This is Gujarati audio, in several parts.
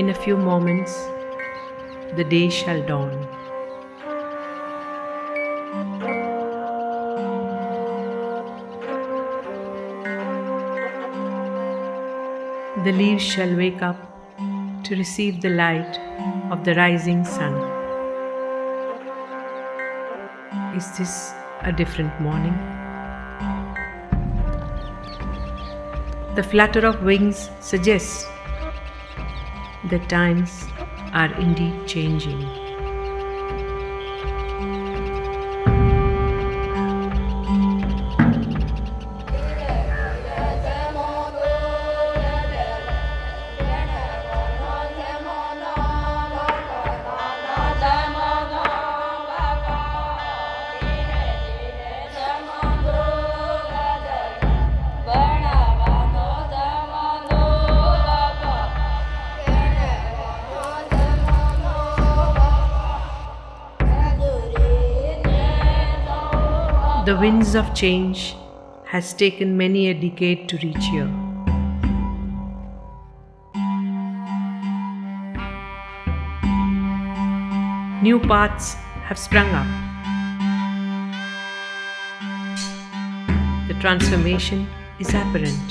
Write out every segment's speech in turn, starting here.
In a few moments, the day shall dawn. The leaves shall wake up to receive the light of the rising sun. Is this a different morning? The flutter of wings suggests that times are indeed changing. The winds of change has taken many a decade to reach here. New paths have sprung up. The transformation is apparent.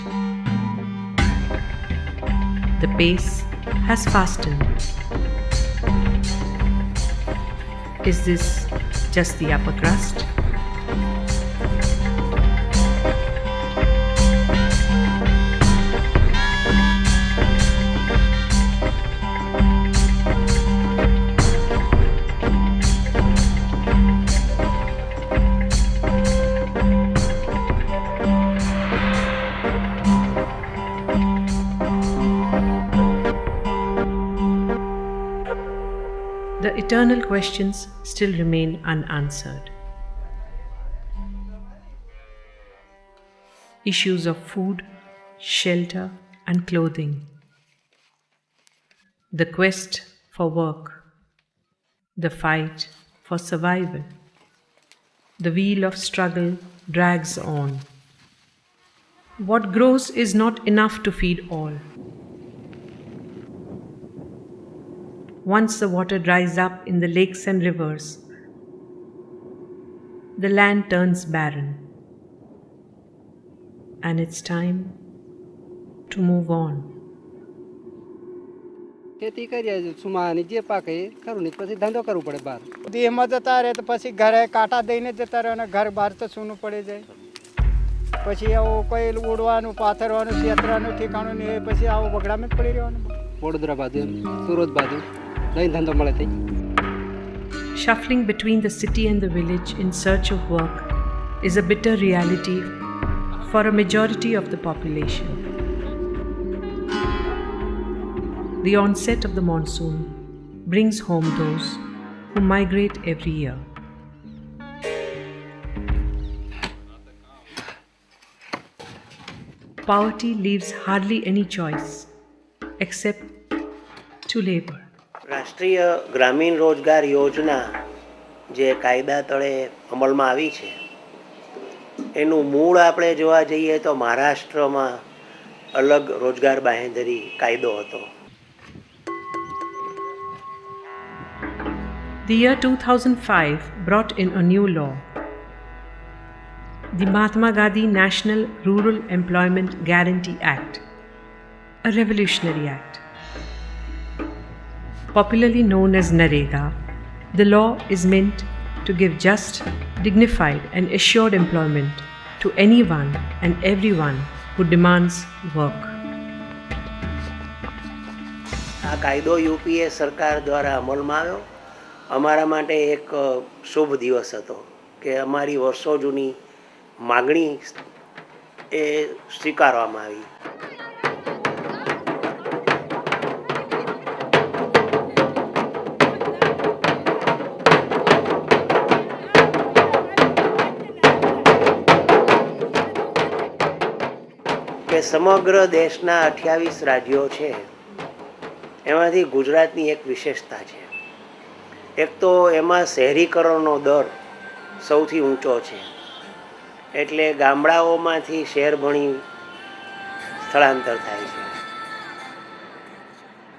The pace has fastened. Is this just the upper crust? The eternal questions still remain unanswered. Issues of food, shelter, and clothing. The quest for work. The fight for survival. The wheel of struggle drags on. What grows is not enough to feed all. Once the water dries up in the lakes and rivers, the land turns barren, and it's time to move on. ખેતી કરીએ સુમાની જે પાકે ખરું નહીં પછી ધંધો કરવો પડે બહાર દેહમાં જતા રહે તો પછી ઘરે કાંટા દઈને જતા રહે અને ઘર બહાર તો સૂનું પડી જાય પછી આવું કોઈ ઉડવાનું પાથરવાનું છેતરાનું ઠેકાણું નહીં પછી આવું બગડામાં જ પડી રહેવાનું વડોદરા બાજુ સુરત બાજુ નહીં ધંધો મળે થઈ. Shuffling between the city and the village in search of work is a bitter reality for a majority of the population. The onset of the monsoon brings home those who migrate every year. Poverty leaves hardly any choice except to labor. રાષ્ટ્રીય ગ્રામીણ રોજગાર યોજના જે કાયદા તળે અમલમાં આવી છે એનું મૂળ આપણે જોવા જઈએ તો મહારાષ્ટ્રમાં અલગ રોજગાર બાંહેધરી કાયદો હતો. The year 2005 brought in a new law, the Mahatma Gandhi National Rural Employment Guarantee Act, a revolutionary act. Popularly known as NREGA, the law is meant to give just, dignified and assured employment to anyone and everyone who demands work. આ કાયદો યુપીએ સરકાર દ્વારા અમલમાં આવ્યો. અમારા માટે એક શુભ દિવસ હતો કે અમારી વર્ષો જૂની માગણી એ સ્વીકારવામાં આવી. કે સમગ્ર દેશના 28 રાજ્યો છે એમાંથી ગુજરાતની એક વિશેષતા છે. એક તો એમાં શહેરીકરણનો દર સૌથી ઊંચો છે એટલે ગામડાઓમાંથી શહેર ભણી સ્થળાંતર થાય છે.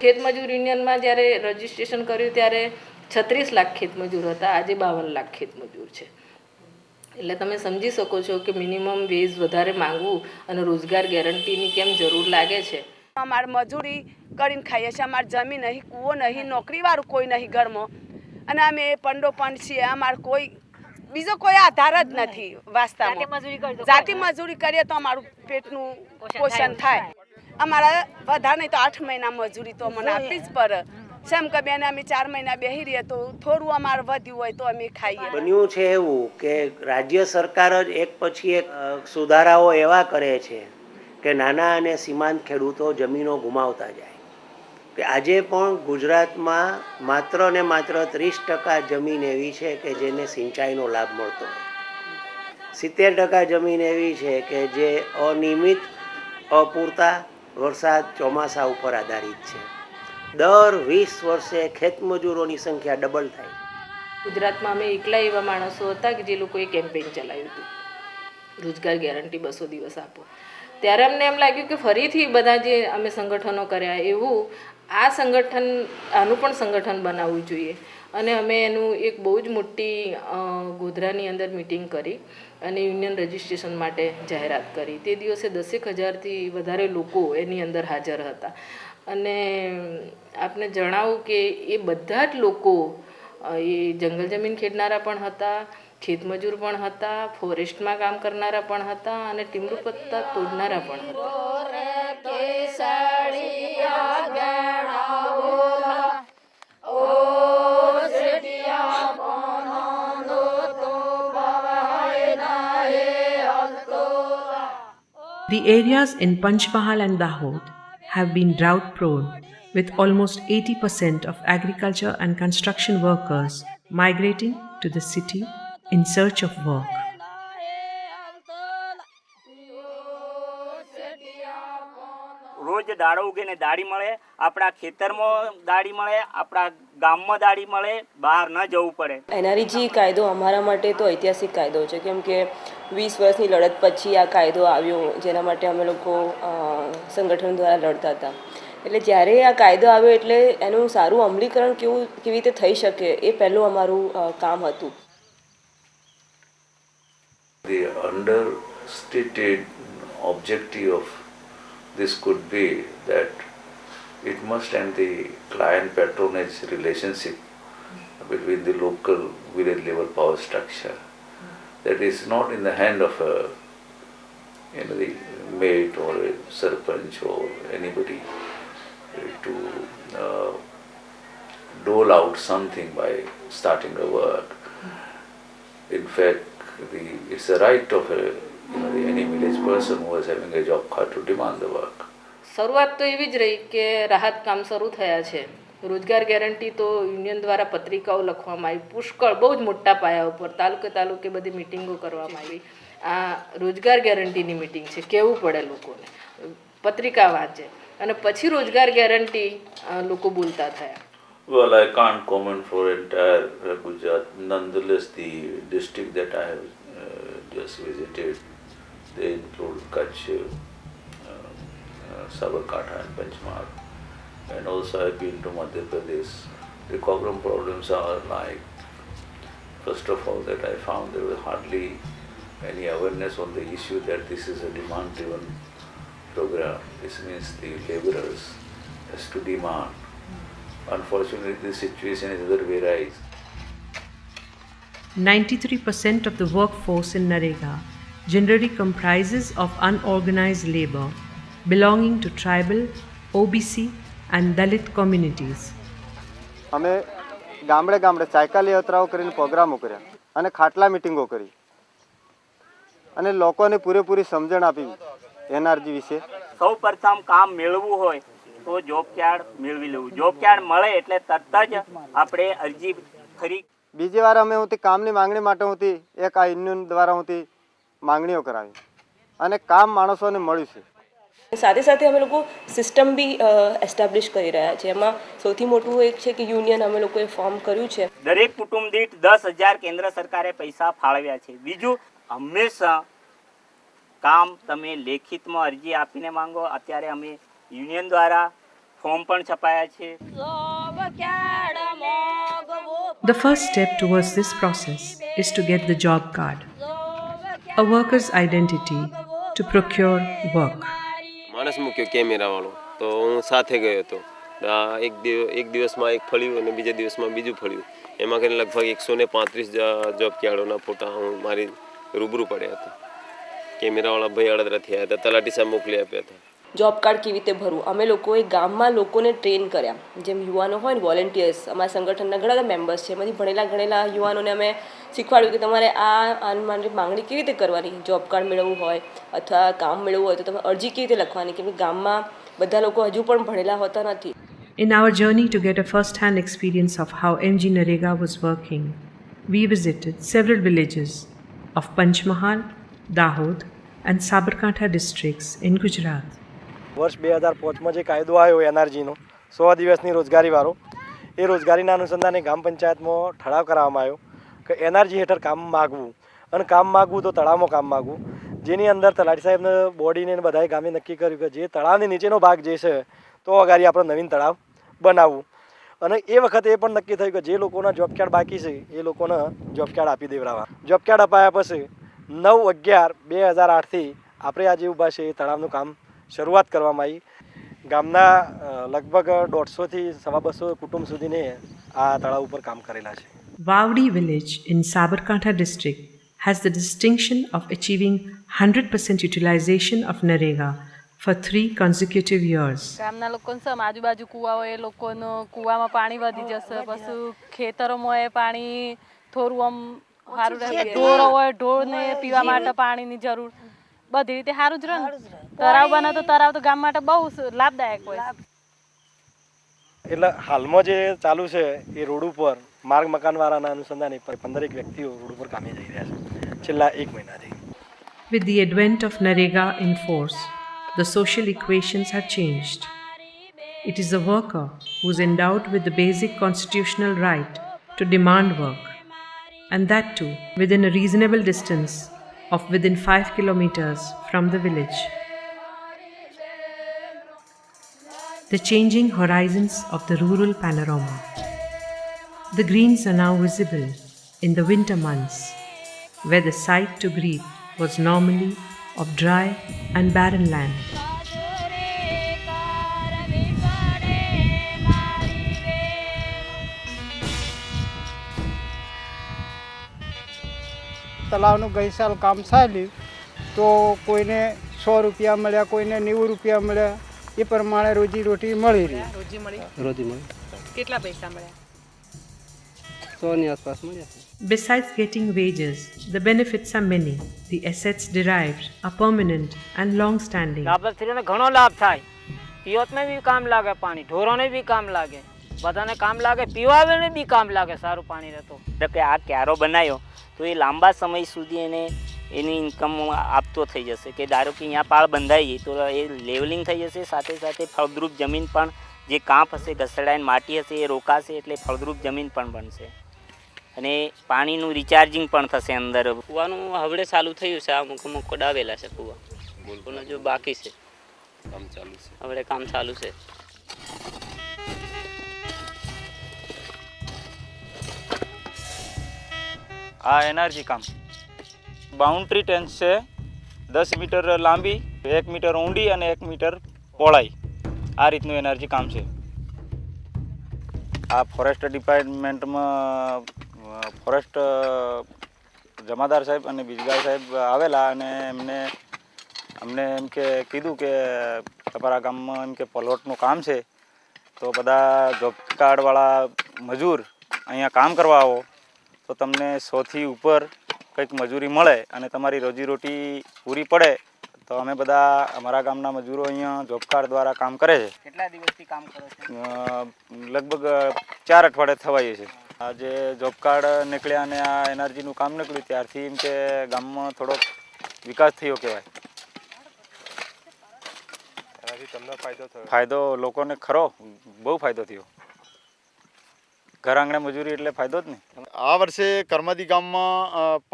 ખેતમજૂર યુનિયનમાં જ્યારે રજિસ્ટ્રેશન કર્યું ત્યારે 36 લાખ ખેતમજૂર હતા, આજે 52 લાખ ખેતમજૂર છે. એટલે તમે સમજી શકો છો કે મિનિમમ વેજ વધારે માંગવું અને રોજગાર ગેરંટીની કેમ જરૂર લાગે છે. અમારે મજૂરી કરીને ખાઈએ છીએ, અમારે જમીન નહીં, કૂવો નહીં, નોકરીવાળું કોઈ નહીં ઘરમાં, અને અમે પંડો પણ છીએ. અમારે કોઈ બીજો કોઈ આધાર જ નથી વાસ્તવમાં. જાતિ મજૂરી કરીએ તો અમારું પેટનું પોષણ થાય. અમારા વધારે નહીં તો 8 મહિના મજૂરી તો મને આપવી જ પડે. જેમ કે બેને અમે 4 મહિના બેસી રહીએ તો થોડું અમારે વધ્યું હોય તો અમે ખાઈએ. બન્યું છે એવું કે રાજ્ય સરકાર જ એક પછી એક સુધારાઓ એવા કરે છે કે નાના અને સીમાંત ખેડૂતો જમીનો ગુમાવતા જાય. કે આજે પણ ગુજરાતમાં માત્ર ને માત્ર 30% જમીન એવી છે કે જેને સિંચાઈનો લાભ મળતો હોય. 70% જમીન એવી છે કે જે અનિયમિત અપૂરતા વરસાદ ચોમાસા ઉપર આધારિત છે. દર 20 વર્ષે ખેતમજૂરોની સંખ્યા ડબલ થાય. ગુજરાતમાં અમે એકલા એવા માણસો હતા કે જે લોકોએ કેમ્પેઇન ચલાવ્યું હતું, રોજગાર ગેરંટી 200 દિવસ આપો. ત્યારે અમને એમ લાગ્યું કે ફરીથી બધા જે અમે સંગઠનો કર્યા એવું આનું પણ સંગઠન બનાવવું જોઈએ. અને અમે એનું એક બહુ જ મોટી ગોધરાની અંદર મિટિંગ કરી અને યુનિયન રજિસ્ટ્રેશન માટે જાહેરાત કરી. તે દિવસે 10,000થી વધારે લોકો એની અંદર હાજર હતા. અને આપને જણાવું કે એ બધા જ લોકો એ જંગલ જમીન ખેડનારા પણ હતા, ખેતમજૂર પણ હતા, ફોરેસ્ટમાં કામ કરનારા પણ હતા અને ટીમરૂ પત્તા તોડનારા પણ હતા. The areas in Panchmahal and Dahod have been drought prone, with almost 80% of agriculture and construction workers migrating to the city in search of work. રોજ દાડો ઉગે ને દાડી મળે, આપણા ખેતરમાં દાડી મળે, આપણા ગામમાં દાડી મળે, બહાર ન જવું પડે. NREGA કાયદો અમારા માટે તો ઐતિહાસિક કાયદો છે, કેમ કે 20 વર્ષની લડત પછી આ કાયદો આવ્યો, જેના માટે અમે લોકો સંગઠન દ્વારા લડતા હતા. એટલે જ્યારે આ કાયદો આવ્યો એટલે એનું સારું અમલીકરણ કેવી રીતે થઈ શકે એ પહેલું અમારું કામ હતું. The understated objective of this could be that it must end the client patronage relationship between the local village level power structure. That is not in the hand of the mate or a sarpanch or anybody to dole out something by starting a work. In fact, it's a right of any village person who is having a job card to demand the work. શરૂઆત તો એવી જ રહી કે રાહત કામ શરૂ થયા છે. રોજગાર ગેરંટી તો યુનિયન દ્વારા પત્રિકાઓ લખવામાં આવી, પુષ્કળ બહુ જ મોટા પાયા ઉપર તાલુકે બધી મિટિંગો કરવામાં આવી. આ રોજગાર ગેરંટીની મિટિંગ છે, કહેવું પડે લોકોને, પત્રિકા વાંચે અને પછી રોજગાર ગેરંટી લોકો બોલતા થયા. Well, I can't comment for entire Gujarat. Nonetheless, the district that I have just visited, they include Kutch, Sabarkantha and Panchmahal. And also I've been to Madhya Pradesh. The common problems are like, first of all, that I found there was hardly any awareness on the issue that this is a demand-driven program. This means the laborers has to demand. Unfortunately, this situation is otherwise. 93% of the workforce in NREGA generally comprises of unorganized labor belonging to tribal, OBC and Dalit communities. અમે ગામડે ગામડે સાયકલ યાત્રાઓ કરીને પ્રોગ્રામો કર્યા અને ખાટલા મિટિંગો કરી અને લોકોને પૂરેપૂરી સમજણ આપી NRG વિશે. સૌ પ્રથમ કામ મેળવવું હોય તો જોબ કાર્ડ મેળવી લેવું. જોબ કાર્ડ મળે એટલે તરત જ આપણે અરજી ખરી. બીજી વાર અમે હું કામની માંગણી માટે હું એક આ યુનિયન દ્વારા હું માંગણીઓ કરાવી અને કામ માણસોને મળ્યું છે. સાથે સાથે અમે લોકો સિસ્ટમ બી એસ્ટાબ્લિશ કરી રહ્યા છે. એમાં સૌથી મોટું એક છે કે યુનિયન અમે લોકોએ ફોર્મ કર્યું છે. દરેક કુટુંબ દીઠ 10,000 કેન્દ્ર સરકારે પૈસા ફાળવ્યા છે. બીજું, હંમેશા કામ તમે લેખિતમાં અરજી આપીને માંગો. અત્યારે અમે યુનિયન દ્વારા ફોર્મ પણ છપાયા છે. The first step towards this process is to get the job card, a worker's identity to procure work. માણસ મૂક્યો કેમેરાવાળો તો હું સાથે ગયો હતો. એક દિવસમાં એક ફળ્યું અને બીજા દિવસમાં બીજું ફળ્યું. એમાં કરીને લગભગ 135 જોબ કાર્ડોના ફોટા હું મારી રૂબરૂ પડ્યા હતા. કેમેરાવાળા ભાઈ અડધરા થયા હતા, તલાટી સાહેબ મોકલી આપ્યા હતા. જોબ કાર્ડ કેવી રીતે ભરવું અમે લોકોએ ગામમાં લોકોને ટ્રેન કર્યા. જેમ યુવાનો હોય ને વોલેન્ટિયર્સ, અમારા સંગઠનના ઘણા બધા મેમ્બર્સ છે, એમાંથી ભણેલા યુવાનોને અમે શીખવાડ્યું કે તમારે આ મારી માંગણી કેવી રીતે કરવાની. જોબ કાર્ડ મેળવવું હોય અથવા કામ મેળવવું હોય તો તમે અરજી કેવી રીતે લખવાની, કેમ કે ગામમાં બધા લોકો હજુ પણ ભણેલા હોતા નથી. In our journey to get a first-hand experience of how MG NREGA was working, we visited several villages of Panchmahal, Dahod and Sabarkantha districts in Gujarat. વર્ષ 2005માં જે કાયદો આવ્યો એનઆરજીનો 100 દિવસની રોજગારીવાળો, એ રોજગારીના અનુસંધાને ગ્રામ પંચાયતમાં ઠરાવ કરવામાં આવ્યો કે એનઆરજી હેઠળ કામ માગવું, અને કામ માગવું તો તળાવમાં કામ માગવું, જેની અંદર તલાટી સાહેબને બોડીને બધાએ ગામે નક્કી કર્યું કે જે તળાવની નીચેનો ભાગ જે છે તો અગાડી આપણે નવીન તળાવ બનાવવું. અને એ વખતે એ પણ નક્કી થયું કે જે લોકોના જોબ કાર્ડ બાકી છે એ લોકોને જોબ કાર્ડ આપી દેવડાવવા. જોબ કાર્ડ અપાયા પછી 9/11/2008થી આપણે આજે ઊભા છે એ તળાવનું કામ શરૂઆત કરવામાં આવી. ગામના લગભગ 150 થી 250 કુટુંબ સુધીને આ તળાવ ઉપર કામ કરેલા છે. Wavdi village in Sabarkantha district has the distinction of achieving 100% utilization of NREGA for 3 consecutive years. ગામના લોકોને સમ આજુબાજુ કૂવા હોય એ લોકોનો કૂવામાં પાણી વધી જશે, પછી ખેતરોમાં એ પાણી થોડું આમ સારું રહે, ઢોર હોય ઢોરને પીવા માટે પાણીની જરૂર, બધી રીતે સારું જ રહે. તળાવ બને તો તળાવ તો ગામ માટે બહુ લાભદાયક હોય. એટલે હાલમાં જે ચાલુ છે એ રોડ ઉપર માર્ગ મકાનવાળાના અનુસંધાને 15 વ્યક્તિઓ રોડ ઉપર કામે જઈ રહ્યા છે છેલ્લા 1 મહિનાથી. With the advent of NREGA in force, the social equations have changed. It is the worker who is endowed with the basic constitutional right to demand work, and that too within a reasonable distance of within 5 kilometers from the village. The changing horizons of the rural panorama. The greens are now visible in the winter months, where the sight to greet was normally of dry and barren land. તળાવનું ગઈ સાલ કામ ચાલ્યું તો કોઈને 100 રૂપિયા મળ્યા, કોઈને 90 રૂપિયા મળ્યા, એ પ્રમાણે રોજી મળી રહી. રોજી મળી. કેટલા પૈસા મળ્યા? 100ની આસપાસ મળ્યા. Besides getting wages, the benefits are many. The assets derived are permanent and long-standing. લાભાર્થીઓને ઘણો લાભ થાય. પિયતને બી કામ લાગે પાણી, ઢોરોને બી કામ લાગે, બધાને કામ લાગે, પીવાને બી કામ લાગે સારું પાણી રહેતો. કે આ ક્યારો બનાવ્યો તો એ લાંબા સમય સુધી એની ઇન્કમ આપતો થઈ જશે. કે ધારો કે અહીંયા પાળ બંધાઈ તો એ લેવલિંગ થઈ જશે, સાથે સાથે ફળદ્રુપ જમીન પણ જે કાંપ હશે, ઘસડાઈને માટી હશે એ રોકાશે, એટલે ફળદ્રુપ જમીન પણ બનશે અને પાણીનું રિચાર્જિંગ પણ થશે અંદર. કૂવાનું હવે ચાલુ થયું છે, અમુક કડાવેલા છે કૂવા, બોલકોનો જો બાકી છે, કામ ચાલુ છે, હવે કામ ચાલુ છે. આ એનર્જી કામ બાઉન્ડ્રી ટેન્સ છે 10 મીટર લાંબી, 1 મીટર ઊંડી અને 1 મીટર પહોળાઈ. આ રીતનું એનર્જી કામ છે. આ ફોરેસ્ટ ડિપાર્ટમેન્ટમાં ફોરેસ્ટ જમાદાર સાહેબ અને બીજગાર સાહેબ આવેલા અને અમને એમ કે કીધું કે તમારા ગામમાં એમ કે પ્લોટનું કામ છે તો બધા જોબ કાર્ડવાળા મજૂર અહીંયા કામ કરવા આવો તો તમને 100થી ઉપર કંઈક મજૂરી મળે અને તમારી રોજીરોટી પૂરી પડે. તો અમે બધા અમારા ગામના મજૂરો અહીંયા જોબ કાર્ડ દ્વારા કામ કરે છે. કેટલા દિવસથી કામ કરો છો? લગભગ 4 અઠવાડિયા થવાય છે. આ જે જોબ કાર્ડ નીકળ્યા અને આ એનર્જીનું કામ નીકળ્યું ત્યારથી એમ કે ગામમાં થોડોક વિકાસ થયો કહેવાય. એનાથી તમને ફાયદો લોકોને ખરો બહુ ફાયદો થયો. ઘર આંગણે મજૂરી એટલે ફાયદો જ ને. આ વર્ષે કરમદી ગામમાં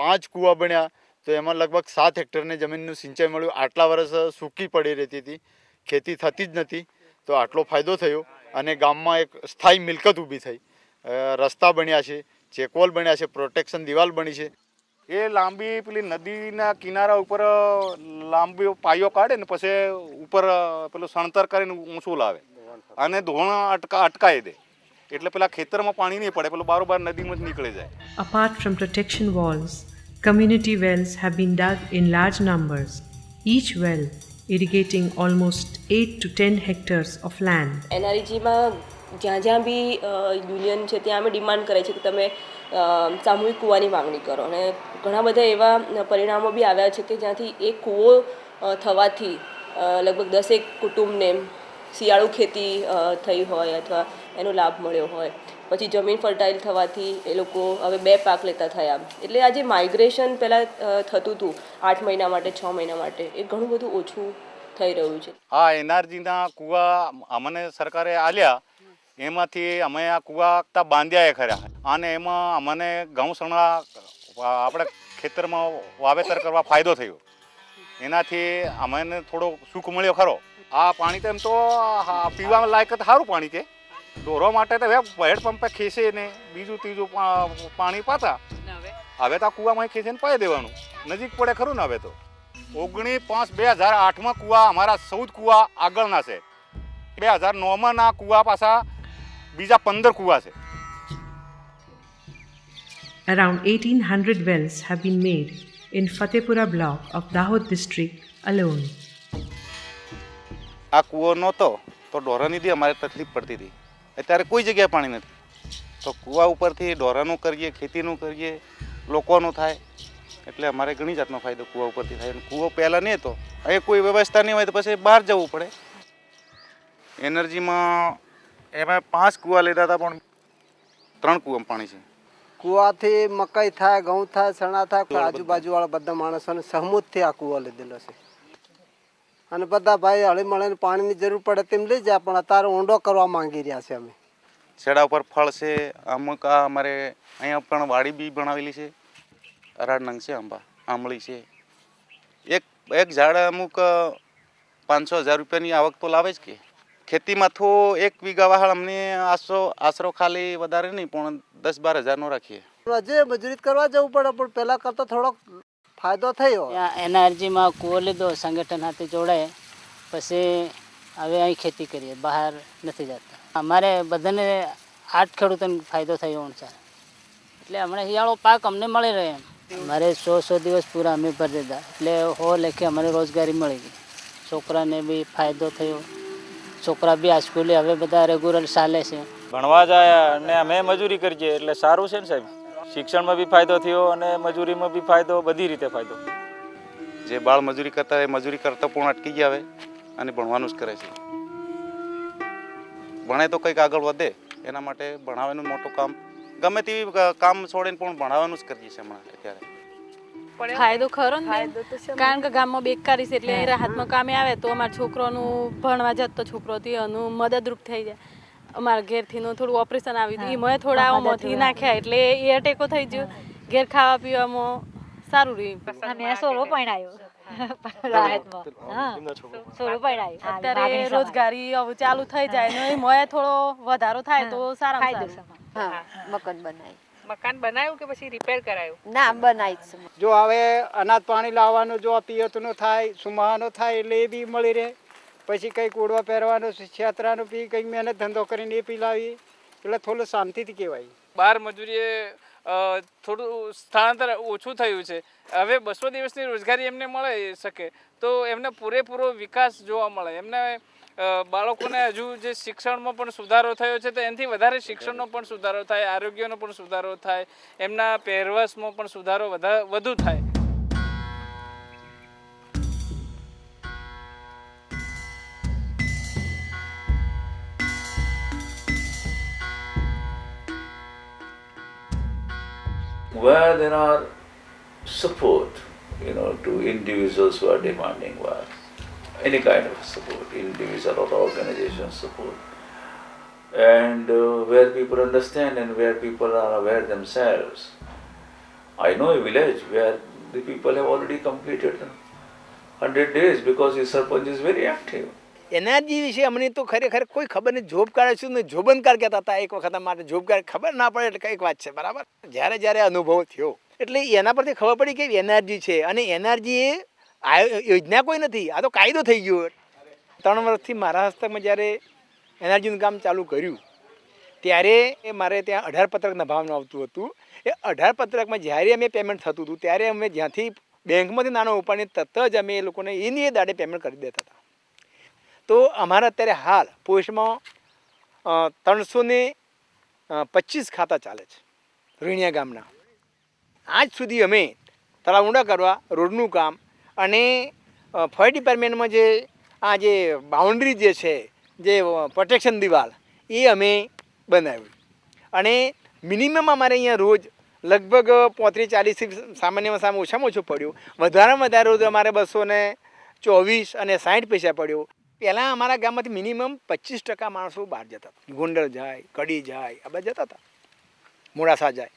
5 કૂવા બન્યા તો એમાં લગભગ 7 હેક્ટરની જમીનનું સિંચાઈ મળ્યું. આટલા વર્ષ સૂકી પડી રહેતી હતી, ખેતી થતી જ નથી. તો આટલો ફાયદો થયો અને ગામમાં એક સ્થાયી મિલકત ઊભી થઈ. રસ્તા બન્યા છે, ચેકવોલ બન્યા છે, પ્રોટેક્શન દિવાલ બની છે. એ લાંબી પેલી નદીના કિનારા ઉપર લાંબી પાયો કાઢે ને પછી ઉપર પેલું સણતર કરીને ઊંચું લાવે અને ધોણ અટકાઈ દે એટલે પેલા ખેતરમાં પાણી નહીં પડે, પેલું બારોબાર નદીમાં જ નીકળી જાય. Apart from protection walls, community wells have been dug in large numbers, each well irrigating almost 8 to 10 hectares of land. NREGમાં જ્યાં બી યુનિયન છે ત્યાં અમે ડિમાન્ડ કરે છે કે તમે સામૂહિક કૂવાની માંગણી કરો, અને ઘણા બધા એવા પરિણામો બી આવ્યા છે કે જ્યાંથી એક કૂવો થવાથી લગભગ 10 કુટુંબને શિયાળુ ખેતી થઈ હોય અથવા એનો લાભ મળ્યો હોય. પછી જમીન ફર્ટાઇલ થવાથી એ લોકો હવે 2 પાક લેતા થયા. એટલે આ જે માઇગ્રેશન પહેલાં થતું હતું 8 મહિના માટે 6 મહિના માટે, એ ઘણું બધું ઓછું થઈ રહ્યું છે. આ એનઆરજીના કૂવા અમને સરકારે આલ્યા, એમાંથી અમે આ કૂવા બાંધ્યા એ ખરા, અને એમાં અમને ઘઉં સણા આપણે ખેતરમાં વાવેતર કરવા ફાયદો થયો. એનાથી અમને થોડો સુખ મળ્યો ખરો. આ પાણી તો એમ તો પીવા લાયક સારું પાણી કે ઢોરો માટે તો હેડ પંપે ખેંચે ને બીજું ત્રીજું પાણી પાતા. હવે તો આ કૂવામાં ખેંચીને પાઈ દેવાનું, નજીક પડે ખરું ને. હવે તો 19/5/2008માં કૂવા અમારા 14 કૂવા આગળના છે. 2009માં ના કૂવા પાછા બીજા 15 કૂવા છે. Around 1800 wells have been made in Fatehpura block of Dahod district alone. આ કૂવો નહોતો તો ઢોરાની બી અમારે તકલીફ પડતી હતી. અત્યારે કોઈ જગ્યાએ પાણી નથી, તો કૂવા ઉપરથી ઢોરાનું કરીએ, ખેતીનું કરીએ, લોકોનું થાય, એટલે અમારે ઘણી જાતનો ફાયદો કૂવા ઉપરથી થાય. કૂવો પહેલાં નહીં તો એ કોઈ વ્યવસ્થા નહીં હોય તો પછી બહાર જવું પડે. એનર્જીમાં એમાં 5 કૂવા લીધા હતા, પણ 3 કૂવામાં પાણી છે. કૂવાથી મકાઈ થાય, ઘઉં થાય, ચણા થાય. આજુબાજુવાળા બધા માણસોને સહમતથી આ કૂવો લીધેલો છે, અને બધા ભાઈ હળી મળીને પાણીની જરૂર પડે તેમ લઈ જાય. પણ અત્યારે ઊંડો કરવા માંગી રહ્યા છે અમે. છેડા ઉપર ફળ છે અમુક. આ અમારે અહીંયા પણ વાડી બી બનાવેલી છે. અરાડ નંગ છે, આંબળી છે. એક ઝાડ અમુક 500,000 રૂપિયાની આવક તો લાવે જ કે. ખેતીમાં તો 1 વીઘા વાહળ અમને આશરો ખાલી વધારે નહીં પણ 10-12 હજારનો રાખીએ. જે મજૂરી કરવા જવું પડે, પણ પહેલાં કરતાં થોડોક ફાયદો થયો. એનર્જીમાં કૂવો લીધો, સંગઠન સાથે જોડાય, પછી હવે અહીં ખેતી કરીએ, બહાર નથી જતા. અમારે બધાને 8 ખેડૂતોને ફાયદો થયો છે. એટલે હમણાં શિયાળો પાક અમને મળી રહે. અમારે 100 દિવસ પૂરા અમે ભરી દીધા, એટલે 100 લેખે અમારે રોજગારી મળી ગઈ. છોકરાને બી ફાયદો થયો, છોકરા બી આ સ્કૂલે હવે બધા રેગ્યુલર ચાલે છે. ભણવા જાય અને અમે મજૂરી કરીએ એટલે સારું છે ને સાહેબ. શિક્ષણમાં બી ફાયદો થયો અને મજૂરીમાં બી ફાયદો, બધી રીતે ફાયદો. જે બાળ મજૂરી કરતા એ મજૂરી કરતા પણ અટકી ગયા હવે અને ભણવાનું જ કરે છે. ભણે તો કંઈક આગળ વધે, એના માટે ભણાવવાનું મોટું કામ, ગમે તેવી કામ છોડીને પણ ભણાવવાનું જ કરીએ છીએ હમણાં અત્યારે. ફાયદો ખરો ને, કારણ કે ગામમાં બેકારી છે એટલે રાહતમાં કામે આવે તો અમારા છોકરાનું ભણવા જતો છોકરો એનું મદદરૂપ થઈ જાય. અમારા ઘેરથી થોડું ઓપરેશન આવ્યું હતું, એમાં થોડા આમાંથી નાખ્યા એટલે એ ટેકો થઈ ગયો. ઘેર ખાવા પીવામાં સારું રહ્યું. સોરો પણ આવ્યો અત્યારે રોજગારી હવે ચાલુ થઈ જાય ને એમાં થોડો વધારો થાય તો સારા. મકાન બનાવ્યું કે પછી રિપેર કરાયું? ના, બનાવી. જો હવે અનાજ પાણી લાવવાનું, જો પિયતનું થાય, સુમાહાનો થાય એટલે એ બી મળી રહે. પછી કંઈક ઓળવા પહેરવાનું, છેતરાનું બી કંઈક મહેનત ધંધો કરીને એ પી લાવીએ એટલે થોડું શાંતિથી કહેવાય. બહાર મજૂરીએ થોડું સ્થળાંતર ઓછું થયું છે. હવે 200 દિવસની રોજગારી એમને મળી શકે તો એમને પૂરેપૂરો વિકાસ જોવા મળે. એમને બાળકોને હજુ જે શિક્ષણમાં પણ સુધારો થયો છે તો એનાથી વધારે શિક્ષણનો પણ સુધારો થાય, આરોગ્યનો પણ સુધારો થાય, એમના પહેરવેશમાં પણ સુધારો વધુ થાય. Where there are support, to individuals who are demanding work, any kind of support, individual or organization support, and where people understand and where people are aware themselves. I know a village where the people have already completed 100 days because the sarpanch is very active. Energy વિશે અમને તો ખરેખર કોઈ ખબર નહીં. જોબ કાર્ડ શું ને જોબન કાર્ડ કહેતા હતા એક વખત માટે. જોબ કાર્ડ ખબર ના પડે એટલે કંઈક વાત છે, બરાબર. જ્યારે અનુભવ થયો એટલે એના પરથી ખબર પડી કે એનર્જી છે. અને એનર્જી એ યોજના કોઈ નથી, આ તો કાયદો થઈ ગયો. 3 વર્ષથી મારા હસ્તકમાં જ્યારે એનર્જીનું કામ ચાલુ કર્યું ત્યારે મારે ત્યાં 18 પત્રક નભાવવાનું આવતું હતું. એ 18 પત્રકમાં જ્યારે અમે પેમેન્ટ થતું હતું ત્યારે અમે જ્યાંથી બેંકમાંથી નાનો ઉપાડીને તરત જ અમે એ લોકોને એની એ દાડે પેમેન્ટ કરી દેતા હતા. તો અમારા અત્યારે હાલ પોસ્ટમાં 325 ખાતા ચાલે છે રીણિયા ગામના. આજ સુધી અમે તળાવ ઊંડા કરવા, રોડનું કામ અને ફાયર ડિપાર્ટમેન્ટમાં જે બાઉન્ડ્રી જે છે, જે પ્રોટેક્શન દિવાલ એ અમે બનાવ્યું. અને મિનિમમ અમારે અહીંયા રોજ લગભગ 35-40 સામાન્યમાં સામે ઓછામાં ઓછું પડ્યું. વધારેમાં વધારે રોજ અમારે 224 અને 60 પૈસા પડ્યો. પહેલાં અમારા ગામમાંથી મિનિમમ 25% માણસો બહાર જતા હતા. ગોંડલ જાય, કડી જાય, આ બધા જતા હતા, મોડાસા જાય.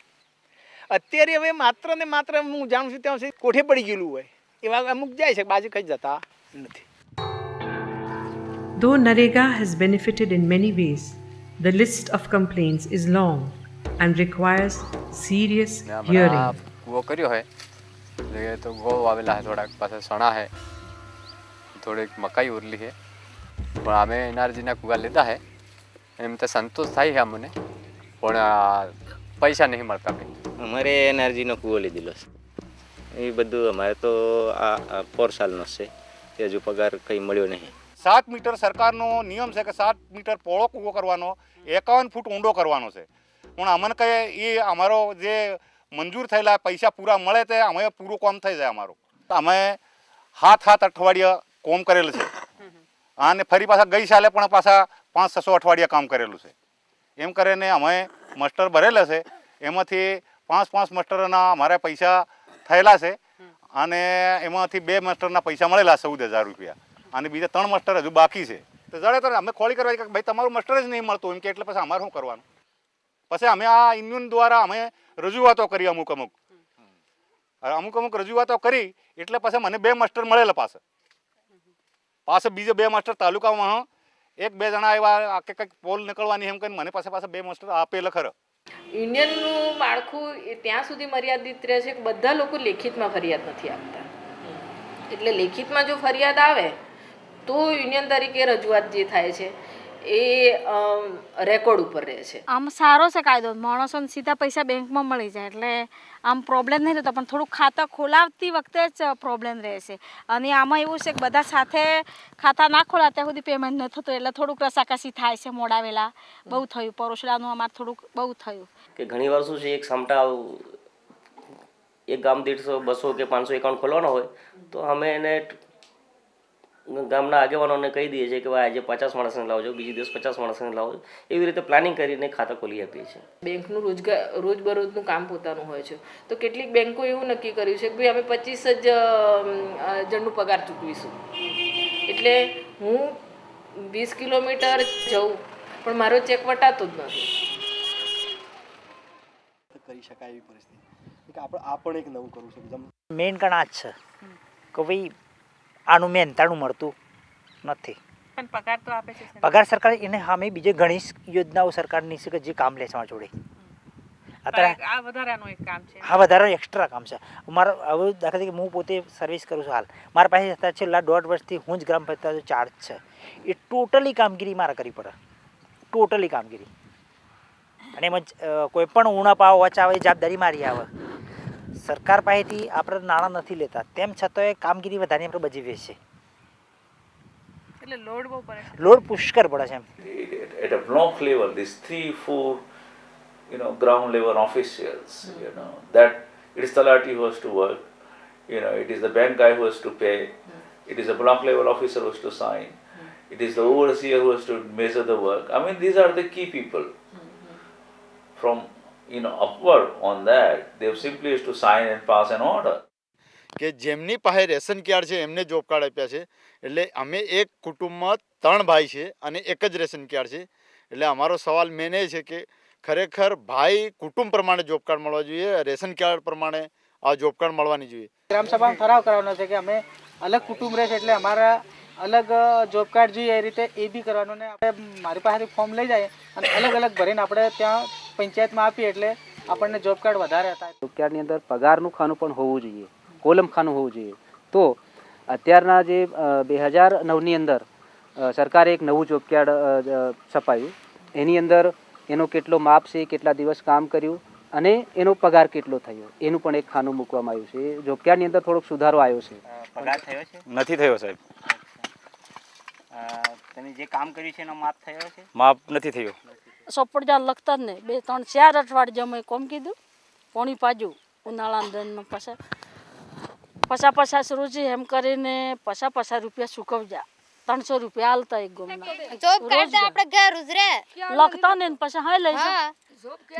અત્યારે હવે માત્ર ને માત્ર હું જાણું છું ત્યાં સુધી કોઠે પડી ગયેલું હોય એવા અમુક જાય છે, બાજુ કંઈ જતા નથી. Though NREGA has benefited in many ways, the list of complaints is long and requires serious hearing. वो करियो है जगह तो गो आवेला है, थोड़ा पास सणा है, थोड़े मकाई उरली है, पण आमे एनर्जीना कुआ लेता है एम तो संतोष थाय है अमने, पण पैसा नहीं મળતા. અમારે એનર્જીનો કૂવો લીધેલો છે. એ બધું અમારે તો આ 4 સાલનો છે, તે હજુ પગાર કંઈ મળ્યો નહીં. 7 મીટર સરકારનો નિયમ છે કે 7 મીટર પહોળો કૂવો કરવાનો, 51 ફૂટ ઊંડો કરવાનો છે. પણ અમને કહે એ અમારો જે મંજૂર થયેલા પૈસા પૂરા મળે તે અમે પૂરું કામ થઈ જાય અમારું. અમે 7 અઠવાડિયા કોમ કરેલું છે અને ફરી પાછા ગઈ સાલે પણ પાછા 500 અઠવાડિયા કામ કરેલું છે. એમ કરીને અમે માસ્ટર ભરેલા છે, એમાંથી 5 માસ્ટરના અમારા પૈસા થયેલા છે અને એમાંથી 2 માસ્ટરના પૈસા મળેલા 14,000 રૂપિયા અને બીજા 3 માસ્ટર હજુ બાકી છે. તો જડે તો અમે ખોળી કરવા કે ભાઈ તમારું માસ્ટર જ નહીં મળતું એમ કે, એટલે પછી અમારે શું કરવાનું. પછી અમે આ યુનિયન દ્વારા અમે રજૂઆતો કરી અમુક રજૂઆતો કરી એટલે પછી મને 2 માસ્ટર મળેલા. પાછા બીજા 2 માસ્ટર તાલુકામાં 1-2 જણા એવા કે કંઈક પોલ નીકળવાની એમ કરીને મને પાછા 2 માસ્ટર આપેલા ખરા. યુનિયનનું માળખું એ ત્યાં સુધી મર્યાદિત રહે છે કે બધા લોકો લેખિતમાં ફરિયાદ નથી આપતા. એટલે લેખિતમાં જો ફરિયાદ આવે તો યુનિયન તરીકે રજૂઆત જે થાય છે એ રેકોર્ડ ઉપર રહે છે. આમ સારો છે કાયદો, માણસોને સીધા પૈસા બેંકમાં મળી જાય એટલે આમ પ્રોબ્લેમ નહીં રહેતો. પણ થોડુંક ખાતા ખોલાવતી વખતે જ પ્રોબ્લેમ રહે છે. અને આમાં એવું છે કે બધા સાથે ખાતા ના ખોલા ત્યાં સુધી પેમેન્ટ ન થતું એટલે થોડુંક રસાકસી થાય છે. મોડા વેલા બહુ થયું, પરોસડાનું અમારે થોડુંક બહુ થયું કે ઘણી વાર શું છે, એક સામટા એક ગામ દીઠ 200 કે 500 એકાઉન્ટ ખોલવાનો હોય તો અમે એને ગામના આગેવાનોને કહી દઈએ છીએ કે ભાઈ આજે 50 માણસને લાવજો, બીજી દિવસ 50 માણસને લાવજો. એવી રીતે પ્લાનિંગ કરીને ખાતા ખોલી આપીએ છીએ. બેંકનું રોજબરોજનું કામ પોતાનું હોય છે, તો કેટલીક બેંકો એવું નક્કી કર્યું છે કે ભાઈ અમે 25 જ જણનું પગાર ચૂકવીશું. એટલે હું 20 કિલોમીટર જઉં પણ મારો ચેક વટાતો જ નથી. કરી શકાય એવી પરિસ્થિતિ કે આ પણ એક નવું કરવું છે. મેઇન કારણ આ જ છે કે ભાઈ આનું મહેનતાણું મળતું નથી. પણ પગાર તો આપે છે. પગાર સરકાર એને સામે બીજી ઘણી યોજનાઓ સરકારની છે કે જે કામ લે છે મારા જોડે. અત્યારે આ વધારાનું એક કામ છે. હા, વધારાનું એક્સ્ટ્રા કામ છે. મારા હવે દાખલા તરીકે હું પોતે સર્વિસ કરું છું હાલ, મારા પાસે અત્યારે છેલ્લા 1.5 વર્ષથી હું જ ગ્રામ પંચાયત ચાર્જ છે. એ ટોટલી કામગીરી મારે કરવી પડે, ટોટલી કામગીરી. અને એમાં કોઈ પણ ઉણપ આવે વચ આવે જવાબદારી મારી આવે. સરકાર પાસેથી આપણે નાણાં નથી લેતા, તેમ છતાં કામગીરી વધારે આપણે બજીવીએ છીએ. એટલે લોડ બહુ પડે છે, લોડ પુષ્કળ પડે છે. At a block level, these 3-4 ground level officials, that it is the Talati who has to work, it is the bank guy who has to pay, it is the block level officer who has to sign, it is the overseer who has to measure the work. I mean, these are the key people. From upward on that, they simply has to sign and pass an order. કે જેમની પાસે રેશન કાર્ડ છે એમને જોબ કાર્ડ આપ્યા છે. એટલે અમે એક કુટુંબમાં 3 ભાઈ છે અને એક જ રેશન કાર્ડ છે. એટલે અમારો સવાલ મેન એ છે કે ખરેખર ભાઈ કુટુંબ પ્રમાણે જોબ કાર્ડ મળવા જોઈએ, રેશન કાર્ડ પ્રમાણે આ જોબ કાર્ડ મળવાની જોઈએ. ગ્રામસભામાં ઠરાવ કરવાનો છે કે અમે અલગ કુટુંબ રહે છે એટલે અમારા અલગ જોબ કાર્ડ જોઈએ એ રીતે એ બી કરવાનું ને આપણે મારી પાસેથી ફોર્મ લઈ જાય અને અલગ અલગ ભરીને આપણે ત્યાં પંચાયતમાં આપીએ એટલે આપણને જોબ કાર્ડ વધારે હતા. જોબ કાર્ડની અંદર પગારનું ખાનું પણ હોવું જોઈએ, કોલમ ખાનું હોવું જોઈએ. તો અત્યારના જે 2009ની અંદર સરકારે એક નવું જોબ કાર્ડ છપાયું. એની અંદર એનો કેટલો માપ છે, કેટલા દિવસ કામ કર્યું અને એનો પગાર કેટલો થયો એનું પણ એક ખાનું મૂકવામાં આવ્યું છે. જોબ કાર્ડની અંદર થોડોક સુધારો આવ્યો છે. પગાર થયો છે? નથી થયો સાહેબ. તમે જે કામ કર્યું છે એનો માપ થયો છે? માપ નથી થયો. સોપડજા લખતા જ નહીં, 2-3-4 અઠવાડિયા મેં કોમ કીધું પોણી પાજુ ઉનાળા દરમિયાન પછા 50 રૂપિયા એમ કરીને 50 રૂપિયા ચૂકવજા. 300 રૂપિયા હાલતા એક ગોમના જોબ કાર્ડ તો આપણે ઘર ઉજરે લખતા ને પછી હા લઈશું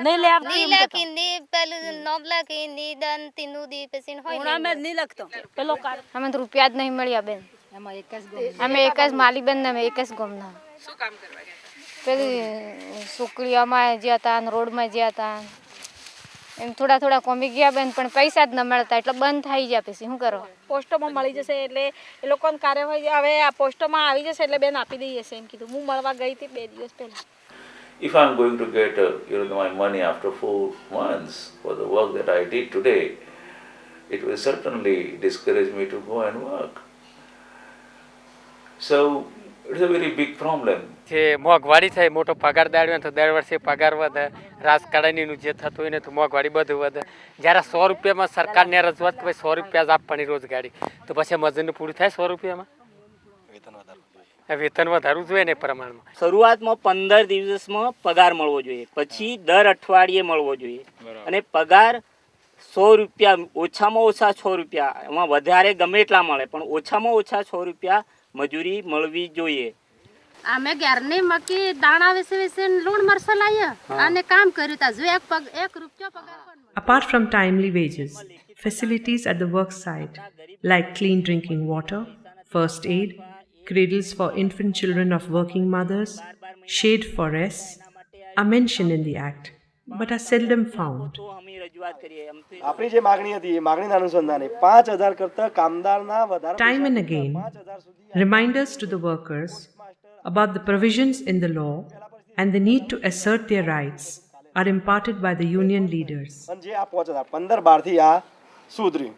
નહીં લે ની લખી ની પેલું નોમ લખી ની દન તીનું દી પછી હોય ઓણા મે નહીં લખતો પેલો કાર્ડ અમે તો રૂપિયા જ નહીં મળ્યા બેન. એમાં એક જ અમે એક જ માલી બેન ને અમે એક જ ગોમના. શું કામ કરવા ગયા? પેલી સુકડીયામાં જ્યાં હતા ને રોડમાં જ્યાં હતા એમ થોડા કોમી ગયા બેન, પણ પૈસા જ ન મળતા એટલે બંધ થઈ ગયા. પછી શું કરો? પોસ્ટમાં મળી જશે એટલે એ લોકોને કાર્યવાહી હવે આ પોસ્ટમાં આવી જશે એટલે બેન આપી દઈએ છે એમ કીધું. હું મળવા ગઈ હતી 2 દિવસ પહેલા. If I'm going to get my money after 4 months for the work that I did today, it will certainly discourage me to go and work. So it's a very big problem. જે મોંઘવારી થાય, મોટો પગાર દાડ્યો તો દર વર્ષે પગાર વધે, રાજકારણીનું જે થતું હોય ને તો મોંઘવારી બધું વધે. જ્યારે 100 રૂપિયામાં સરકારને રજૂઆત કે ભાઈ 100 રૂપિયા જ આપવાની રોજગારી, તો પછી મજૂરને પૂરું થાય 100 રૂપિયામાં? વેતન વધારવું જોઈએ ને પ્રમાણમાં. શરૂઆતમાં 15 દિવસમાં પગાર મળવો જોઈએ, પછી દર અઠવાડિયે મળવો જોઈએ. અને પગાર 100 રૂપિયા, ઓછામાં ઓછા 6 રૂપિયા, એમાં વધારે ગમે એટલા મળે પણ ઓછામાં ઓછા 6 રૂપિયા મજૂરી મળવી જોઈએ. અમે ઘરની મકી દાણા વિશે લૂણ મરસા લાયા અને કામ કર્યું તા જો 1 રૂપિયો પગાર પણ. Apart from timely wages, facilities at the work site like clean drinking water, first aid, cradles for infant children of working mothers, shade forests are mentioned in the Act, but are seldom found. આપણી જે માગણી હતી એ માગણીના અનુસંધાને 5000 કરતા કામદારના વધારે. Time and again, reminders to the workers about the provisions in the law and the need to assert their rights are imparted by the union leaders. જે આ 15 થી આ સુધર્યું.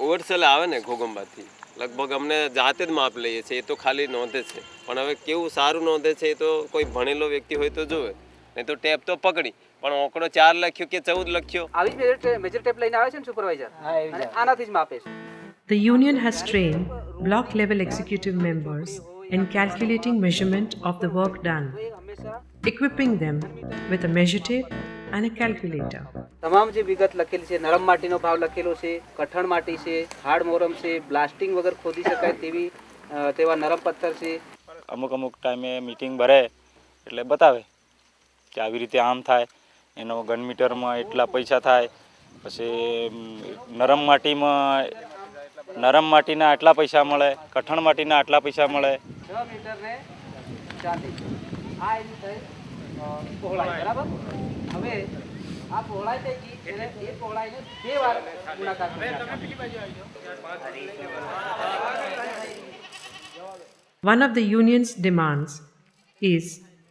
ઓવરસેલ આવે ને ઘોગંબાથી લગભગ અમને જાતે જ માપ લઈએ છીએ. એ તો ખાલી નોંધે છે, પણ હવે કેવું સારું નોંધે છે એ તો કોઈ ભણેલો વ્યક્તિ હોય તો જોવે, નહીં તો ટેપ તો પકડી પણ ઓકડો 4 લખ્યો કે 14 લખ્યો. આવી મેજર ટેપ લઈને આવે છે ને સુપરવાઇઝર, અને આનાથી જ માપે છે. The union has trained block level executive members in calculating measurement of the work done, equipping them with a measure tape and a calculator. તમામ જે વિગત લખેલી છે, નરમ માટીનો ભાવ લખેલો છે, કઠણ માટી છે, હાર્ડ મોરમ છે, બ્લાસ્ટિંગ વગર ખોદી શકાય તેવા નરમ પથ્થર છે. અમુક ટાઈમે મીટિંગ ભરે એટલે બતાવે કે આવી રીતે આમ થાય, એનો ઘન મીટરમાં એટલા પૈસા થાય, પછી નરમ માટીના આટલા પૈસા મળે, કઠણ માટીના આટલા પૈસા મળે. 6 મીટર ને 40 આ એની થઈ પહોળાઈ, બરાબર? હવે આ પહોળાઈ થઈ ગઈ એટલે એ પહોળાઈને 2 વાર ગુણાકાર કરવાનો. One of the union's demands is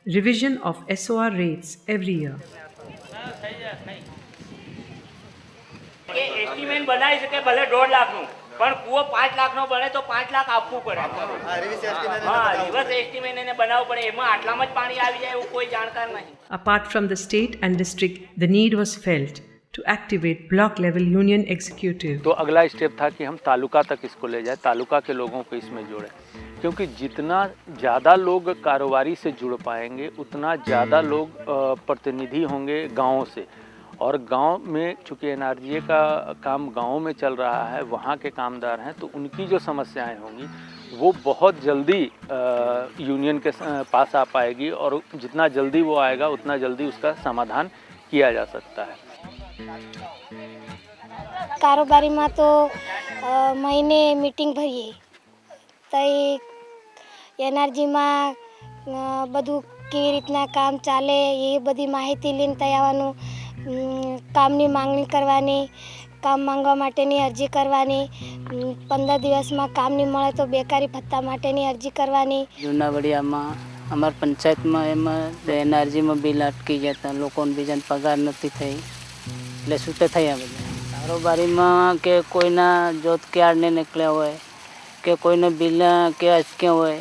revision of SOR rates every year. Estimate બનાવી શકે ભલે 1.5 લાખનું, પણ કુવો 5 લાખનો બને તો 5 લાખ આપવું પડે. રિવર્સ એસ્ટિમેટ એને બનાવવું પડે, એમાં આટલામાં જ પાણી આવી જાય એવું કોઈ જાણકાર નહીં. Apart from the state and district, the need was felt to activate block level union executive. तो अगला स्टेप था कि हम तालुका तक इसको ले जाए, तालुका के लोगों को इसमें जोड़ें, क्योंकि जितना ज़्यादा लोग कारोबारी से जुड़ पाएंगे उतना ज़्यादा लोग प्रतिनिधि होंगे गाँव से. और गांव में चूँकि NREGA का काम गांव में चल रहा है, वहाँ के कामदार हैं, तो उनकी जो समस्याएं होंगी वो बहुत जल्दी यूनियन के पास आ पाएगी और जितना जल्दी वो आएगा उतना जल्दी उसका समाधान किया जा सकता है. કારોબારીમાં તો મહિને મીટિંગ ભરીએ તો એનર્જીમાં બધું કેવી રીતના કામ ચાલે એ બધી માહિતી લઈને ત્યાં આવવાનું. કામની માંગણી કરવાની, કામ માંગવા માટેની અરજી કરવાની, 15 દિવસમાં કામ નહીં મળે તો બેકારી ભત્તા માટેની અરજી કરવાની. જૂના વડિયામાં અમારા પંચાયતમાં એમાં એનઆરજીમાં બિલ અટકી જતા, લોકોને બીજાને પગાર નથી થઈ એટલે છૂટે થયા બધા. કારોબારીમાં કે કોઈના જોત ક્યારને નીકળ્યા હોય કે કોઈને બિલ કે અટક્યા હોય,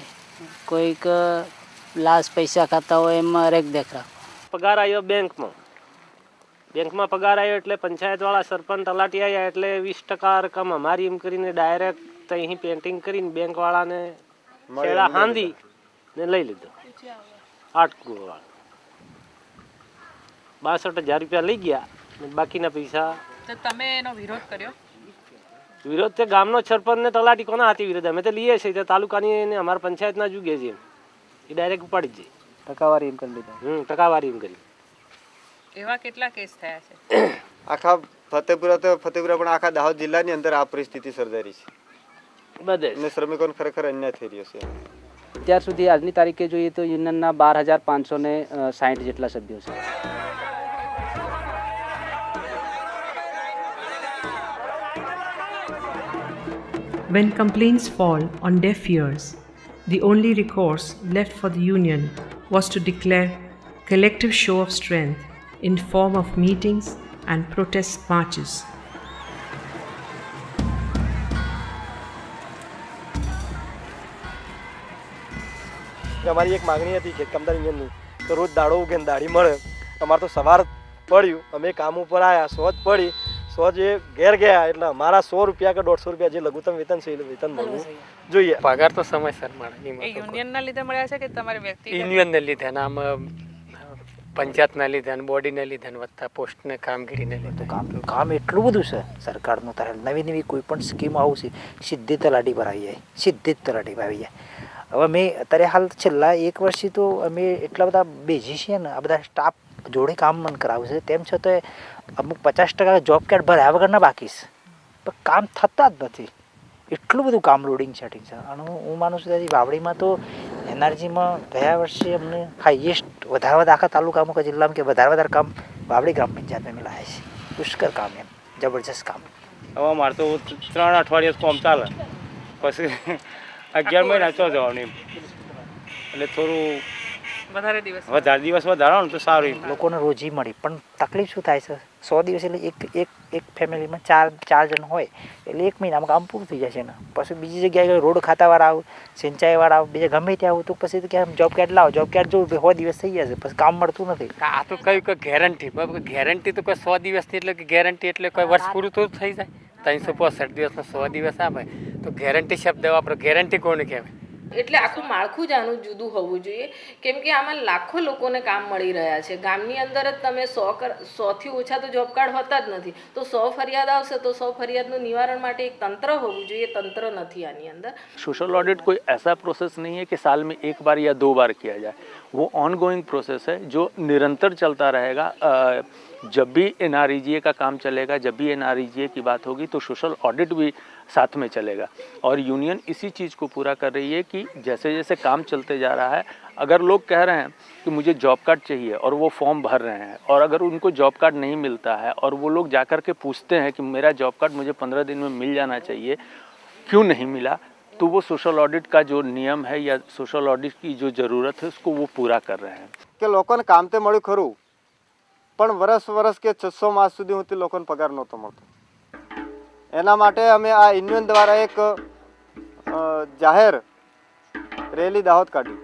કોઈક લાશ પૈસા ખાતા હોય, એમાં રેક દેખ રાખો. પગાર આવ્યો બેંકમાં પગાર આવ્યો એટલે પંચાયતવાળા સરપંચ તલાટી આવ્યા એટલે 20% રકમ અમારી એમ કરીને ડાયરેક્ટ અહીં પેન્ટિંગ કરીને બેંકવાળાને છેડા હાંધી ને લઈ લીધો. 8 કુવાવાળા 62,000 રૂપિયા લઈ ગયા, બાકીના પૈસા. તો તમે એનો વિરોધ કર્યો? વિરોધ તે ગામનો સરપંચ ને તલાટી કોના હાથી વિરોધ? અમે તો લઈએ છીએ તાલુકાની અમારા પંચાયતના જુગે છે, એ ડાયરેક્ટ ઉપાડી જ જાય. ટકાવારી એમ કરી લીધા. ટકાવારી એમ કરી. એવા કેટલા કેસ થયા છે? આખા ફતેપુરા પણ આખા દાહોદ જિલ્લાની અંદર આ પરિસ્થિતિ સર્જાઈ છે બધે, અને શ્રમિકોને ખરેખર અન્યાય થઈ રહ્યો છે. અત્યાર સુધી આજની તારીખે જોઈએ તો યુનિયનના 12,560 જેટલા સભ્યો છે. When complaints fall on deaf ears, the only recourse left for the union was to declare collective show of strength in form of meetings and protest marches. અમારી એક માગણી હતી ખેત કામદાર યુનિયનની, તો રોજ દાડો ઉગે દાઢી મળે. અમારે તો સવાર પડ્યું, અમે કામ ઉપર આવ્યા, 100 જ પડી, 100 જે ઘેર ગયા એટલે અમારા 100 રૂપિયા કે 150 રૂપિયા જે લઘુત્તમ વેતન છે એ વેતન મળવું જોઈએ. પગાર તો સમયસર મળે. એ યુનિયનના લીધે મળ્યા છે કે તમારી વ્યક્તિગત? યુનિયનને લીધે ને આમ પંચાયતના લીધે અને બોડીને લીધે ને વધતા પોસ્ટને કામગીરીને લીધે. કામ એટલું બધું છે સરકારનું. તારે નવી કોઈ પણ સ્કીમ આવશે સીધી તલાટી પર આવી જાય, સીધી જ તલાટી પર આવી જાય. હવે મેં અત્યારે હાલ છેલ્લા 1 વર્ષથી તો અમે એટલા બધા બેઝી છીએ ને, આ બધા સ્ટાફ જોડે કામ મન કરાવે છે, તેમ છતાં અમુક 50% જોબ કાર્ડ ભર્યા વગરના બાકી છે, પણ કામ થતા જ નથી. એટલું બધું કામ લોડિંગ સેટિંગ છે. અને હું માનું છું ત્યાંથી વાવડીમાં તો એનઆરજીમાં ગયા વર્ષે અમને હાઈએસ્ટ વધારે આખા તાલુકામાં કે જિલ્લામાં કે વધારે કામ વાવડી ગ્રામ પંચાયતમાં મેળાય છે. પુષ્કળ કામ, એમ જબરજસ્ત કામ. હવે અમારે તો 3 અઠવાડિયા કામ ચાલે, પછી 11 મહિના ચો જવાનું એમ, એટલે થોડું વધારે દિવસ વધારો ને તો સારું. લોકોને રોજી મળી, પણ તકલીફ શું થાય છે, 100 દિવસ એટલે એક ફેમિલીમાં 4 જણ હોય એટલે 1 મહિનામાં કામ પૂરું થઈ જાય છે ને. પછી બીજી જગ્યાએ રોડ ખાતાવાળા આવું, સિંચાઈવાળા આવું, બીજા ગમે ત્યાં આવું તો પછી તો ક્યાં જોબ કાર્ડ લાવો, જોબ કાર્ડ જોવું 100 દિવસ થઈ જશે, પછી કામ મળતું નથી. આ તો કયું કે ગેરંટી તો કોઈ 100 દિવસની એટલે કે ગેરંટી એટલે કોઈ વર્ષ પૂરું તો થઈ જાય. 365 દિવસનો 100 દિવસ આપે તો ગેરંટી શબ્દ વાપરો. ગેરંટી કોને કહેવાય? એટલે આખું માળખું જ આનું જુદું હોવું જોઈએ, કેમ કે આમાં લાખો લોકોને કામ મળી રહ્યા છે. ગામની અંદર જ તમે 100થી ઓછા તો જોબ કાર્ડ હોતા જ નથી, તો 100 ફરિયાદ આવશે તો 100 ફરિયાદનું નિવારણ માટે એક તંત્ર હોવું જોઈએ. તંત્ર નથી આની अंदर. सोशल ऑडिट कोई ऐसा प्रोसेस नहीं है कि साल में 1 बार या 2 बार किया जाए, वो ऑन गोइंग प्रोसेस है जो निरंतर चलता रहेगा. जब भी NREGA का काम चलेगा, जब भी NREGA की बात होगी तो सोशल ऑडिट भी साथ में चलेगा. और यूनियन इसी चीज़ को पूरा कर रही है कि जैसे जैसे काम चलते जा रहा है, अगर लोग कह रहे हैं कि मुझे जॉब कार्ड चाहिए और वो फॉर्म भर रहे हैं, और अगर उनको जॉब कार्ड नहीं मिलता है और वो लोग जाकर के पूछते हैं कि मेरा जॉब कार्ड मुझे 15 दिन में मिल जाना चाहिए, क्यों नहीं मिला, तो वो सोशल ऑडिट का जो नियम है या सोशल ऑडिट की जो ज़रूरत है उसको वो पूरा कर रहे हैं. કે લોકોને કામ તે મળ્યું ખરું, પણ વર્ષ કે 600 માસ સુધી હું લોકોને પગાર નહોતો મળતો. એના માટે અમે આ યુનિયન દ્વારા એક જાહેર રેલી દાહોદ કાઢી.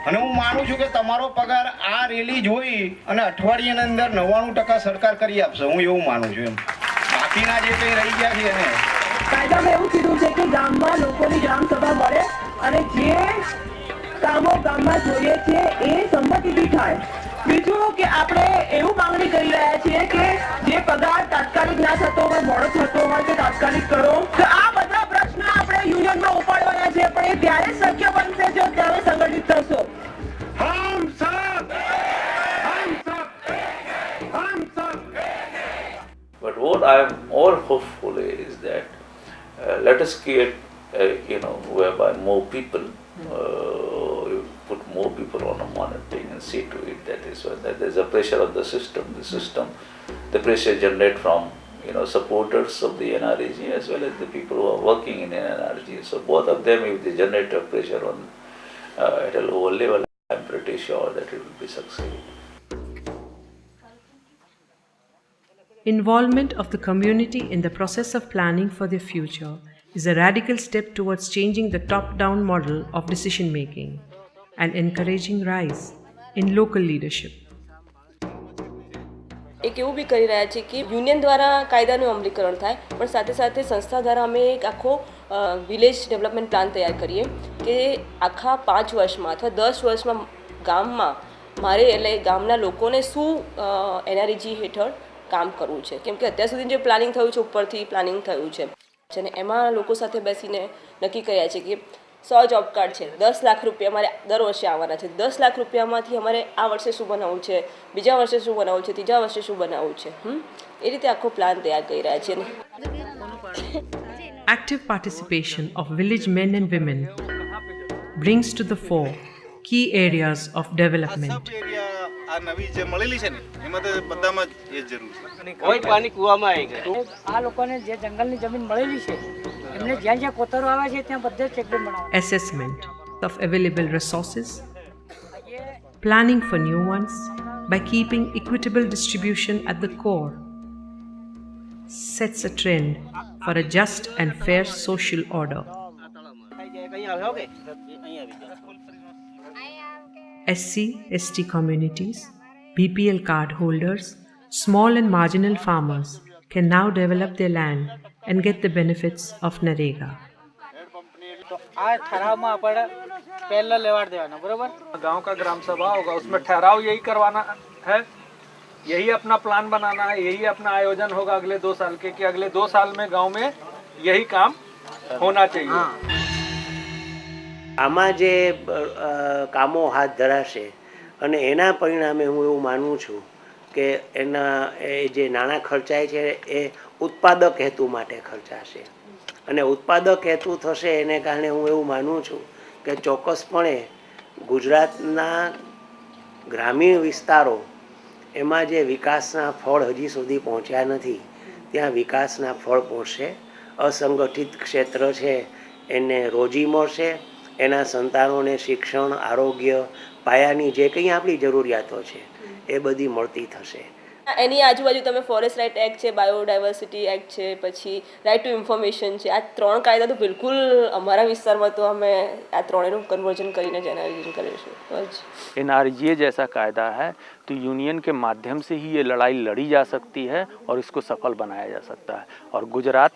અને હું માનું છું કે તમારો પગાર આ રેલી જોઈ અને અઠવાડિયાની અંદર 99% સરકાર કરી આપશે. હું એવું માનું છું. એમ બાકીના જે કંઈ રહી ગયા છે એને કાયદામાં એવું કીધું છે કે ગામમાં લોકોની ગ્રામ સભા મળે અને જે કામો ગામમાં જોઈએ છે એ સંમતિથી થાય. બીજું કે આપણે એવું માંગણી કરી રહ્યા છીએ કે જે પગાર તાત્કાલિક ના થતો હોય, મોડો થતો હોય કે તાત્કાલિક કરો. તો આ બધા પ્રશ્ન આપણે યુનિયનમાં ઉપાડવાના છે, પણ એ ત્યારે શક્ય બનશે જો તમે સંગઠિત થશો. But what I am more hopeful is that let us create, whereby more people, put more people on a monitoring and see to it that there is a pressure on the system. The pressure generated from supporters of the NREG as well as the people who are working in NREG. So both of them, if they generate a pressure on at a lower level, I am pretty sure that it will be succeed. Involvement of the community in the process of planning for their future is a radical step towards changing the top-down model of decision-making and encouraging rise in local leadership. એક એવું બી કરી રહ્યા છે કે યુનિયન દ્વારા કાયદાનું અમલીકરણ થાય, પણ સાથે સાથે સંસ્થા દ્વારા અમે એક આખો વિલેજ ડેવલપમેન્ટ પ્લાન તૈયાર કરીએ કે આખા 5 વર્ષમાં અથવા 10 વર્ષમાં ગામમાં મારે એટલે ગામના લોકોને શું એનઆરઈજી હેઠળ કામ કરવું છે. કેમ કે અત્યાર સુધી જે પ્લાનિંગ થયું છે ઉપરથી પ્લાનિંગ થયું છે અને એમાં લોકો સાથે બેસીને નક્કી કર્યા છે કે 100 જોબ કાર્ડ છે, 10 લાખ રૂપિયા અમારે દર વર્ષે આવવાના છે. 10 લાખ રૂપિયામાંથી અમારે આ વર્ષે શું બનાવવું છે, બીજા વર્ષે શું બનાવવું છે, ત્રીજા વર્ષે શું બનાવવું છે, એ રીતે આખો પ્લાન તૈયાર કરી રહ્યા છે. Active participation of village men and women brings to the fore key areas of development. આ નવી જે મળેલી છે ને એમાં તો બધામાં એ જરૂર છે. કોઈ પાણી કૂવામાં આવી ગયું. આ લોકોને જે જંગલની જમીન મળેલી છે એમને જ્યાં જ્યાં કોતરો આવે છે ત્યાં બધે ચેકડેમ બનાવવા. Assessment of available resources, planning for new ones by keeping equitable distribution at the core sets a trend for a just and fair social order. SC, ST communities, BPL card holders, small and marginal farmers can now develop their land and get the benefits of NREGA. तो आ ठहराव में अपन पहला लेवाड़ देवाना, बरोबर? गांव का ग्राम सभा होगा, उसमें ठहराव यही करवाना है, यही अपना प्लान बनाना है, यही अपना आयोजन होगा अगले 2 साल के कि अगले 2 साल में गांव में यही काम होना चाहिए. આમાં જે કામો હાથ ધરાશે અને એના પરિણામે હું એવું માનું છું કે એના જે નાણાં ખર્ચાય છે એ ઉત્પાદક હેતુ માટે ખર્ચાશે અને ઉત્પાદક હેતુ થશે એને કારણે હું એવું માનું છું કે ચોક્કસપણે ગુજરાતના ગ્રામીણ વિસ્તારો એમાં જે વિકાસના ફળ હજી સુધી પહોંચ્યા નથી ત્યાં વિકાસના ફળ પહોંચશે. અસંગઠિત ક્ષેત્ર છે એને રોજી મળશે, એના સંતાનોને શિક્ષણ, આરોગ્ય, પાયાની જે કંઈ આપણી જરૂરિયાતો છે એ બધી મળતી થશે. એની આજુબાજુ તમે ફોરેસ્ટ રાઇટ એક્ટ છે, બાયોડાયવર્સિટી એક્ટ છે, પછી રાઇટ ટુ ઇન્ફોર્મેશન છે. આ 3 કાયદા તો બિલકુલ અમારા વિસ્તારમાં તો અમે આ 3નું કન્વર્જન કરીને જ એનઆરજી કરીશું. एनआरजीए जैसा कायदा है तो यूनियन के माध्यम से ही ये लड़ाई लड़ी जा सकती है और इसको सफल बनाया जा सकता है. और गुजरात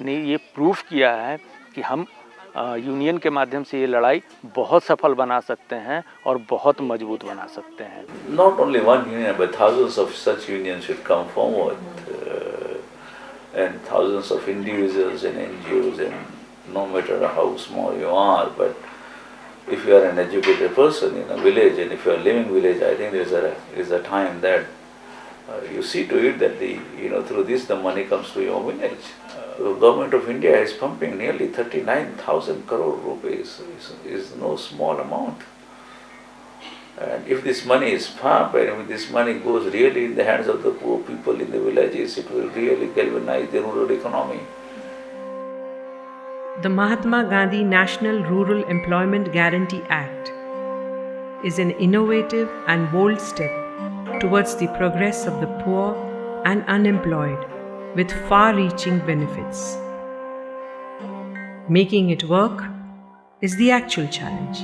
ने ये प्रूफ किया है कि हम यूनियन के माध्यम से ये लड़ाई बहुत सफल बना सकते हैं और बहुत मजबूत बना सकते हैं. Not only one union, but thousands of such unions should come forward, and thousands of individuals and NGOs, and no matter how small you are, but if you are an educated person in a village and if you are living village, I think there is a time that you see to it that through this the money comes to your village. The government of India is pumping nearly 39,000 crore rupees. Is no small amount. And if this money is pumped and if this money goes really in the hands of the poor people in the villages, it will really galvanize the rural economy. The Mahatma Gandhi National Rural Employment Guarantee Act is an innovative and bold step towards the progress of the poor and unemployed with far-reaching benefits. Making it work is the actual challenge.